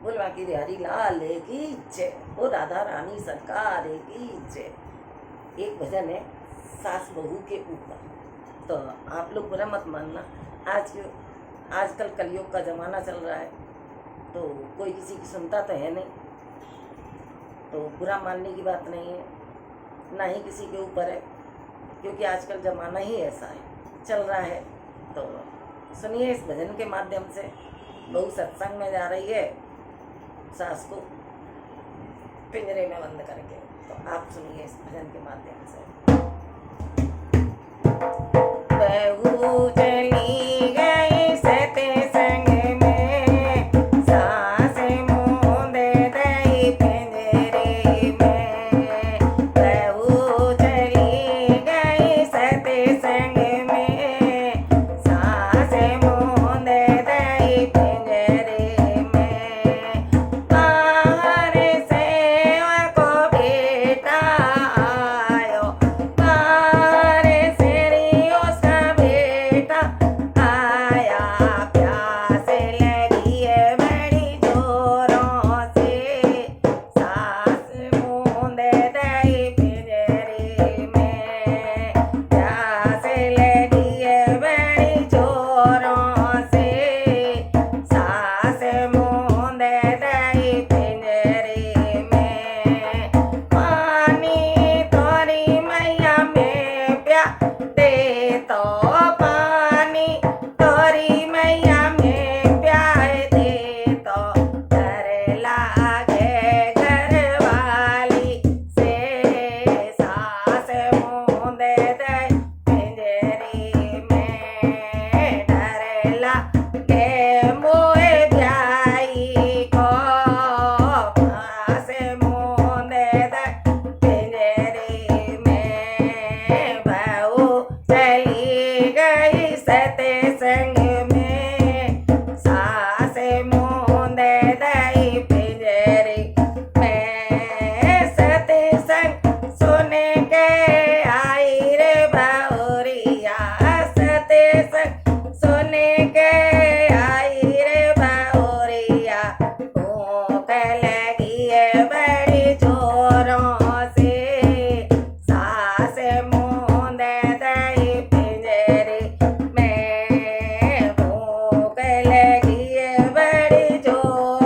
बोल बाकी बिहारी लाल की जय, वो राधा रानी सरकार की जय। एक भजन है सास बहू के ऊपर, तो आप लोग बुरा मत मानना। आजकल कलयुग का ज़माना चल रहा है, तो कोई किसी की सुनता तो है नहीं, तो बुरा मानने की बात नहीं है, ना ही किसी के ऊपर है, क्योंकि आजकल ज़माना ही ऐसा है चल रहा है। तो सुनिए इस भजन के माध्यम से। बहू सत्संग में जा रही है सास को पिंजरे में बंद करके, तो आप सुनिए इस भजन के माध्यम से। बहू चली गई सत्संग में, सास मूंद गई पिंजरे में। बहू चली गई सत्संग में, सास मूंद गई पिंजरे में। बाहर से को बेटा आयो, बाहर से उसका बेटा आया। प्यास लगी है बड़ी जोरों से, सास मूंद गई पिंजरे में। प्यास लगी है बड़ी जोरों से, सास मूंद गई पिंजरे में। पानी तोरी मैया में प्या दे, तो पानी तोरी मैया में प्यार दे, तो डर लागे घर वाली से। सास मूंद गई पिंजरे में, डर लागे मोए ब्याई को। सास मूंद गई पिंजरे में, बहू चली गई सत्संग में, सास मूंद गई पिंजरे में। सत्संग सुन के आई रे बहुरिया, सत्संग सुन के आई रे बहुरिया। भूख लगी है बड़ी जोरों से, सास मूंद गई पिंजरे में। भूख लगी है बड़ी जोरों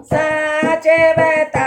सच बता